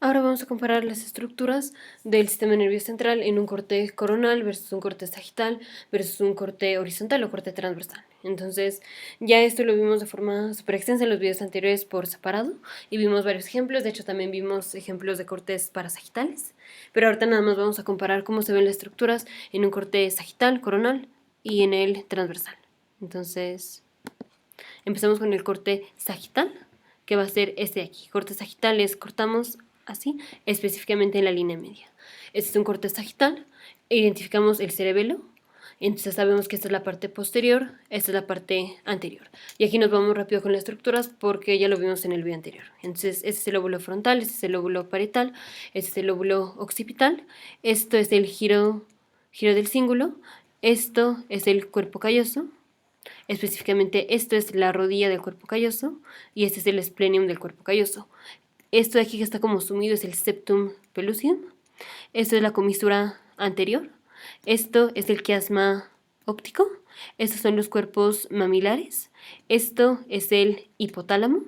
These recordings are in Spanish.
Ahora vamos a comparar las estructuras del sistema nervioso central en un corte coronal versus un corte sagital versus un corte horizontal o corte transversal. Entonces, ya esto lo vimos de forma súper extensa en los videos anteriores por separado y vimos varios ejemplos. De hecho, también vimos ejemplos de cortes parasagitales. Pero ahorita nada más vamos a comparar cómo se ven las estructuras en un corte sagital, coronal y en el transversal. Entonces, empezamos con el corte sagital, que va a ser este de aquí. Corte sagital es cortamos así, específicamente en la línea media. Este es un corte sagital, identificamos el cerebelo, entonces sabemos que esta es la parte posterior, esta es la parte anterior. Y aquí nos vamos rápido con las estructuras porque ya lo vimos en el video anterior. Entonces, este es el lóbulo frontal, este es el lóbulo parietal, este es el lóbulo occipital, esto es el giro del cíngulo, esto es el cuerpo calloso, específicamente esto es la rodilla del cuerpo calloso y este es el esplenium del cuerpo calloso. Esto de aquí que está como sumido es el septum pellucidum. Esto es la comisura anterior. Esto es el quiasma óptico. Estos son los cuerpos mamilares. Esto es el hipotálamo.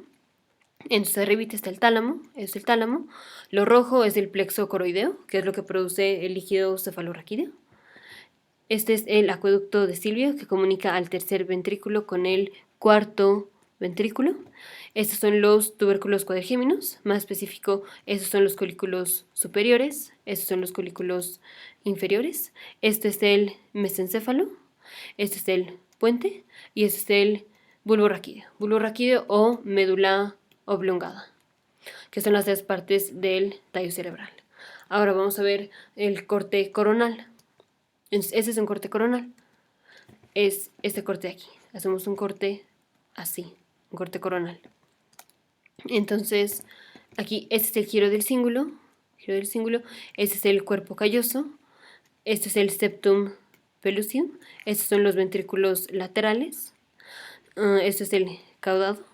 Entonces arribita está el tálamo, es el tálamo. Lo rojo es el plexo coroideo, que es lo que produce el líquido cefalorraquídeo. Este es el acueducto de Silvio que comunica al tercer ventrículo con el cuarto ventrículo. Estos son los tubérculos cuadrigéminos, más específico, estos son los colículos superiores, estos son los colículos inferiores. Este es el mesencéfalo, este es el puente y este es el bulbo raquídeo o médula oblongada, que son las tres partes del tallo cerebral. Ahora vamos a ver el corte coronal. Entonces, ese es un corte coronal. Es este corte de aquí. Hacemos un corte así, un corte coronal. Entonces, aquí este es el giro del cíngulo. Este es el cuerpo calloso. Este es el septum pellucidum. Estos son los ventrículos laterales. Este es el caudado.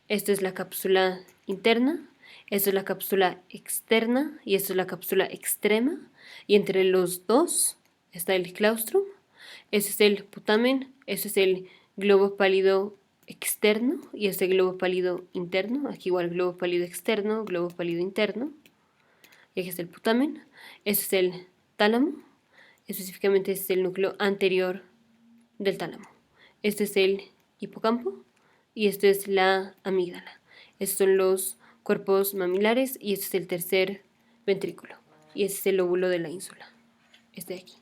Esto es la cápsula interna. Esto es la cápsula externa y esto es la cápsula extrema. Y entre los dos está el claustrum. Este es el putamen. Este es el globo pálido externo y este globo pálido interno. Aquí igual globo pálido externo, globo pálido interno. Y aquí está el putamen. Este es el tálamo. Específicamente este es el núcleo anterior del tálamo. Este es el hipocampo y esto es la amígdala. Estos son los cuerpos mamilares y este es el tercer ventrículo. Y este es el lóbulo de la ínsula. Este de aquí.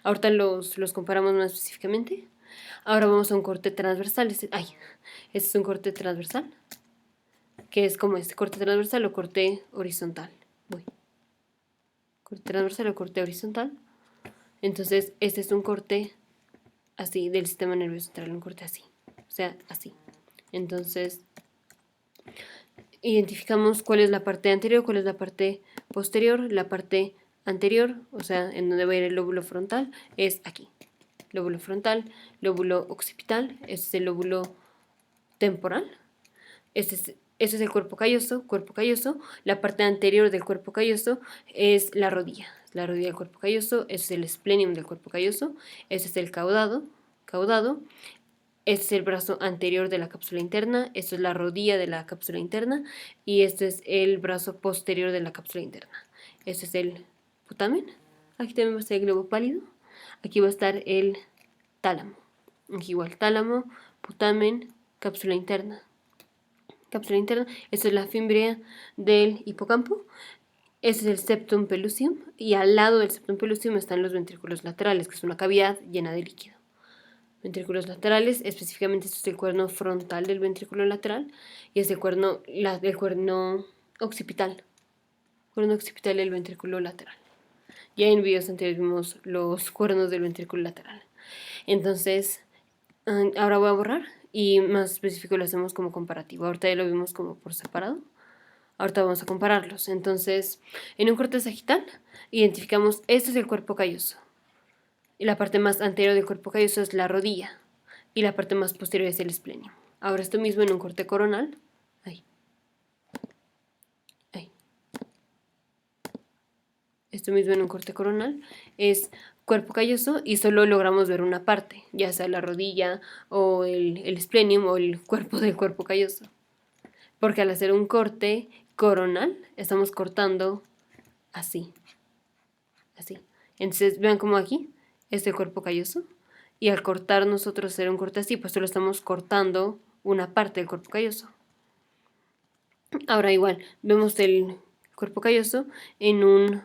Ahorita los comparamos más específicamente. Ahora vamos a un corte transversal. Este es un corte transversal. Que es como este corte transversal o corte horizontal. Corte transversal o corte horizontal. Entonces, este es un corte así del sistema nervioso central, un corte así. O sea, así. Entonces, identificamos cuál es la parte anterior, cuál es la parte posterior. La parte anterior, o sea, en donde va a ir el lóbulo frontal, es aquí. Lóbulo frontal, lóbulo occipital, este es el lóbulo temporal. Este es el cuerpo calloso. La parte anterior del cuerpo calloso es la rodilla del cuerpo calloso. Este es el esplenium del cuerpo calloso. Este es el caudado. Este es el brazo anterior de la cápsula interna, esto es la rodilla de la cápsula interna y este es el brazo posterior de la cápsula interna. Este es el putamen, aquí también va a estar el globo pálido, aquí va a estar el tálamo, aquí igual tálamo, putamen, cápsula interna. Esta es la fimbria del hipocampo, este es el septum pellucidum y al lado del septum pellucidum están los ventrículos laterales, que es una cavidad llena de líquido. Ventrículos laterales, específicamente esto es el cuerno frontal del ventrículo lateral y es el cuerno occipital. Cuerno occipital del ventrículo lateral. Ya en videos anteriores vimos los cuernos del ventrículo lateral. Entonces, ahora voy a borrar y más específico lo hacemos como comparativo. Ahorita ya lo vimos como por separado. Ahorita vamos a compararlos. Entonces, en un corte sagital, identificamos, este es el cuerpo calloso. Y la parte más anterior del cuerpo calloso es la rodilla. Y la parte más posterior es el esplenio. Ahora esto mismo en un corte coronal. Ahí. Esto mismo en un corte coronal es cuerpo calloso y solo logramos ver una parte, ya sea la rodilla o el esplenium o el cuerpo del cuerpo calloso. Porque al hacer un corte coronal, estamos cortando así, así. Entonces, vean como aquí, este cuerpo calloso, y al cortar nosotros hacer un corte así, pues solo estamos cortando una parte del cuerpo calloso. Ahora igual, vemos el cuerpo calloso en un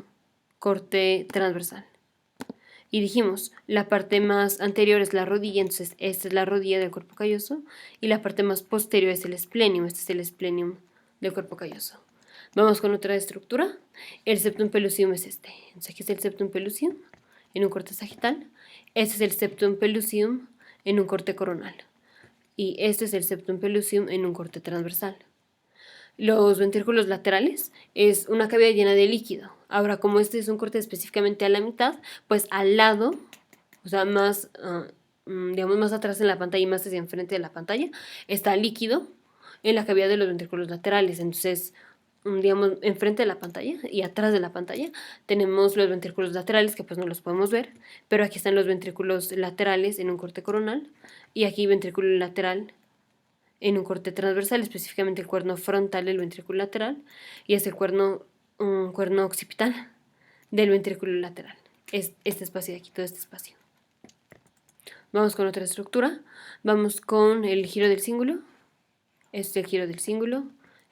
corte transversal. Y dijimos, la parte más anterior es la rodilla, entonces esta es la rodilla del cuerpo calloso, y la parte más posterior es el esplenium, este es el esplenium del cuerpo calloso. Vamos con otra estructura. El septum pellucidum es este. Entonces aquí es el septum pellucidum en un corte sagital. Este es el septum pellucidum en un corte coronal. Y este es el septum pellucidum en un corte transversal. Los ventrículos laterales es una cavidad llena de líquido. Ahora, como este es un corte específicamente a la mitad, pues al lado, o sea, más, digamos, más atrás en la pantalla y más hacia enfrente de la pantalla, está líquido en la cavidad de los ventrículos laterales. Entonces, digamos, enfrente de la pantalla y atrás de la pantalla tenemos los ventrículos laterales, que pues no los podemos ver, pero aquí están los ventrículos laterales en un corte coronal y aquí ventrículo lateral en un corte transversal, específicamente el cuerno frontal del ventrículo lateral y es el cuerno occipital del ventrículo lateral. Es este espacio de aquí, todo este espacio. Vamos con otra estructura. Vamos con el giro del cíngulo. Este es el giro del cíngulo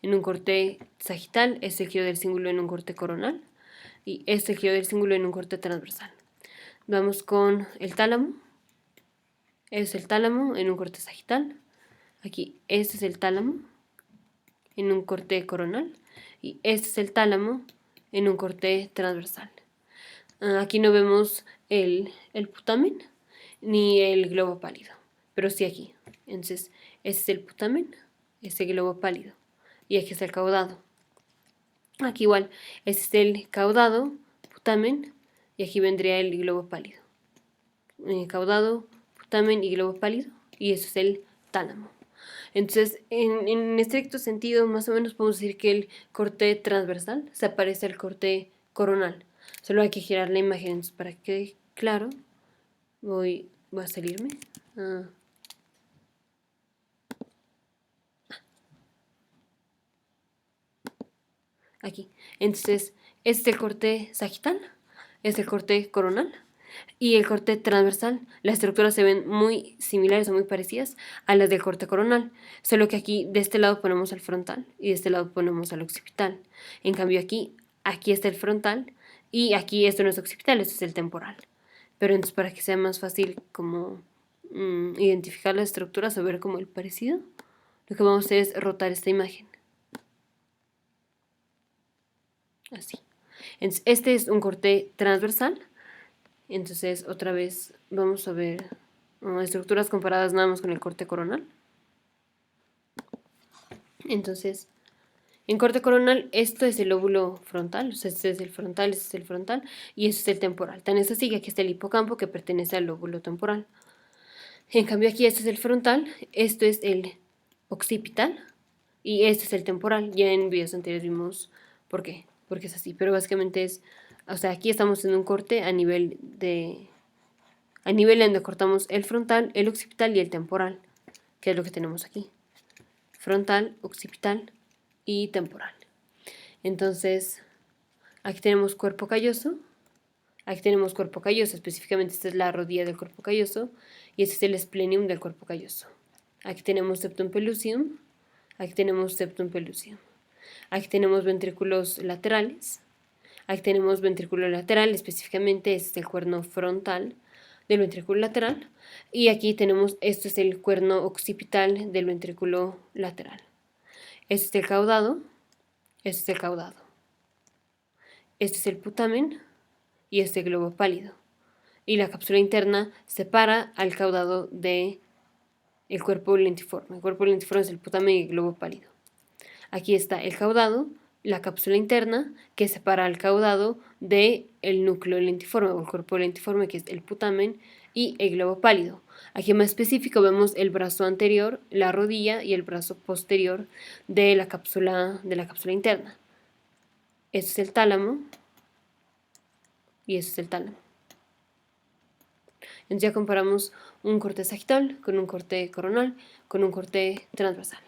en un corte sagital. Este es el giro del cíngulo en un corte coronal. Y este es el giro del cíngulo en un corte transversal. Vamos con el tálamo. Este es el tálamo en un corte sagital. Aquí, este es el tálamo en un corte coronal. Y este es el tálamo en un corte transversal. Aquí no vemos el putamen ni el globo pálido, pero sí aquí. Entonces, este es el putamen, este globo pálido. Y aquí está el caudado. Aquí igual, este es el caudado, putamen, y aquí vendría el globo pálido. Caudado, putamen y globo pálido, y eso es el tálamo. Entonces, en estricto sentido, más o menos podemos decir que el corte transversal se parece al corte coronal. Solo hay que girar la imagen. Entonces, para que quede claro, voy a salirme. Aquí. Entonces, este es el corte sagital, este es el corte coronal y el corte transversal. Las estructuras se ven muy similares o muy parecidas a las del corte coronal, solo que aquí de este lado ponemos al frontal y de este lado ponemos al occipital. En cambio aquí está el frontal y aquí esto no es occipital, esto es el temporal. Pero entonces para que sea más fácil como identificar las estructuras o ver como el parecido, lo que vamos a hacer es rotar esta imagen. Así. Entonces, este es un corte transversal. Entonces, otra vez vamos a ver estructuras comparadas nada más con el corte coronal. Entonces, en corte coronal, esto es el lóbulo frontal, o sea, este es el frontal, este es el frontal, y este es el temporal. Tan es así que aquí está el hipocampo que pertenece al lóbulo temporal. En cambio, aquí este es el frontal, esto es el occipital, y este es el temporal. Ya en videos anteriores vimos por qué, porque es así, pero básicamente es, o sea, aquí estamos en un corte a nivel en donde cortamos el frontal, el occipital y el temporal, que es lo que tenemos aquí. Frontal, occipital y temporal. Entonces, aquí tenemos cuerpo calloso, específicamente esta es la rodilla del cuerpo calloso y este es el esplenium del cuerpo calloso. Aquí tenemos septum pellucidum, aquí tenemos septum pellucidum. Aquí tenemos ventrículos laterales, aquí tenemos ventrículo lateral, específicamente este es el cuerno frontal del ventrículo lateral y aquí tenemos, esto es el cuerno occipital del ventrículo lateral. Este es el caudado, este es el caudado. Este es el putamen y este globo pálido. Y la cápsula interna separa al caudado de el cuerpo lentiforme. El cuerpo lentiforme es el putamen y el globo pálido. Aquí está el caudado, la cápsula interna que separa al caudado del núcleo lentiforme o el cuerpo lentiforme que es el putamen y el globo pálido. Aquí más específico vemos el brazo anterior, la rodilla y el brazo posterior de la cápsula interna. Este es el tálamo y este es el tálamo. Entonces ya comparamos un corte sagital con un corte coronal con un corte transversal.